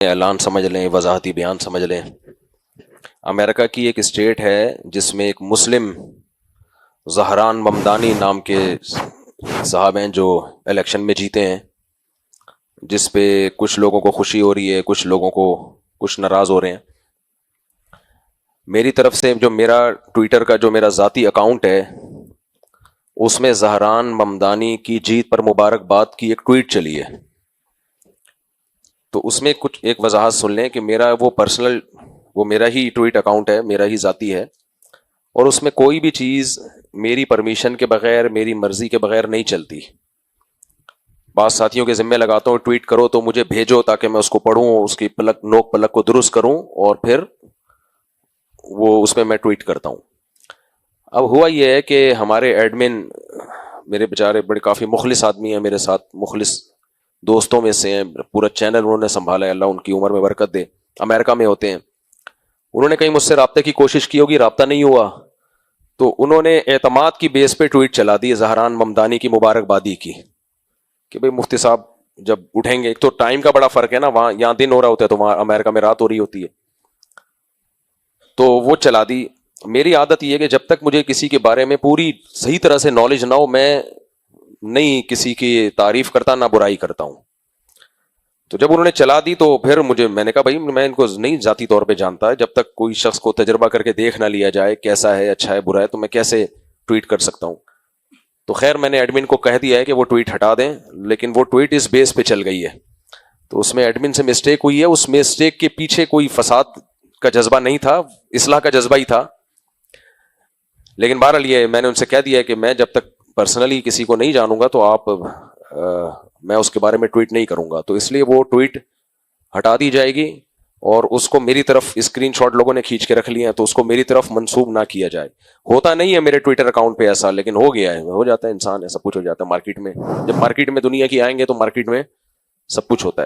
اعلان سمجھ لیں، وضاحتی بیان سمجھ لیں۔ امریکہ کی ایک اسٹیٹ ہے جس میں ایک مسلم زہران ممدانی نام کے صاحب ہیں جو الیکشن میں جیتے ہیں، جس پہ کچھ لوگوں کو خوشی ہو رہی ہے، کچھ لوگوں کو کچھ ناراض ہو رہے ہیں۔ میری طرف سے جو میرا ٹویٹر کا جو میرا ذاتی اکاؤنٹ ہے، اس میں زہران ممدانی کی جیت پر مبارکباد کی ایک ٹویٹ چلی ہے۔ تو اس میں کچھ ایک وضاحت سن لیں کہ میرا وہ پرسنل، وہ میرا ہی ٹویٹ اکاؤنٹ ہے، میرا ہی ذاتی ہے، اور اس میں کوئی بھی چیز میری پرمیشن کے بغیر، میری مرضی کے بغیر نہیں چلتی۔ بعض ساتھیوں کے ذمہ لگاتا ہوں ٹویٹ کرو تو مجھے بھیجو تاکہ میں اس کو پڑھوں، اس کی پلک نوک پلک کو درست کروں، اور پھر وہ اس میں میں ٹویٹ کرتا ہوں۔ اب ہوا یہ ہے کہ ہمارے ایڈمن میرے بیچارے بڑے کافی مخلص آدمی ہیں، میرے ساتھ مخلص دوستوں میں سے ہیں، پورا چینل انہوں نے سنبھالا ہے، اللہ ان کی عمر میں برکت دے، امریکہ میں ہوتے ہیں۔ انہوں نے کہیں مجھ سے رابطے کی کوشش کی ہوگی، رابطہ نہیں ہوا، تو انہوں نے اعتماد کی بیس پہ ٹویٹ چلا دی زہران ممدانی کی مبارکبادی کی کہ بھئی مفتی صاحب جب اٹھیں گے، ایک تو ٹائم کا بڑا فرق ہے نا، وہاں یہاں دن ہو رہا ہوتا ہے تو وہاں امریکہ میں رات ہو رہی ہوتی ہے، تو وہ چلا دی۔ میری عادت یہ ہے کہ جب تک مجھے کسی کے بارے میں پوری صحیح طرح سے نالج نہ ہو، میں نہیں کسی کی تعریف کرتا نہ برائی کرتا ہوں۔ تو جب انہوں نے چلا دی تو پھر میں نے کہا بھائی میں ان کو نہیں ذاتی طور پہ جانتا، جب تک کوئی شخص کو تجربہ کر کے دیکھ نہ لیا جائے کیسا ہے، اچھا ہے برا ہے، تو میں کیسے ٹویٹ کر سکتا ہوں۔ تو خیر میں نے ایڈمن کو کہہ دیا ہے کہ وہ ٹویٹ ہٹا دیں، لیکن وہ ٹویٹ اس بیس پہ چل گئی ہے، تو اس میں ایڈمن سے مسٹیک ہوئی ہے۔ اس مسٹیک کے پیچھے کوئی فساد کا جذبہ نہیں تھا، اصلاح کا جذبہ ہی تھا۔ لیکن بہرحال یہ میں نے ان سے کہہ دیا ہے کہ میں جب تک پرسنلی کسی کو نہیں جانوں گا تو میں اس کے بارے میں ٹویٹ نہیں کروں گا، تو اس لیے وہ ٹویٹ ہٹا دی جائے گی، اور اس کو میری طرف اسکرین شاٹ لوگوں نے کھینچ کے رکھ لیے ہیں، تو اس کو میری طرف منسوب نہ کیا جائے۔ ہوتا نہیں ہے میرے ٹویٹر اکاؤنٹ پہ ایسا، لیکن ہو گیا ہے، ہو جاتا ہے، انسان ہے، سب کچھ ہو جاتا ہے مارکیٹ میں۔ جب مارکیٹ میں دنیا کی آئیں گے تو مارکیٹ میں سب کچھ ہوتا ہے۔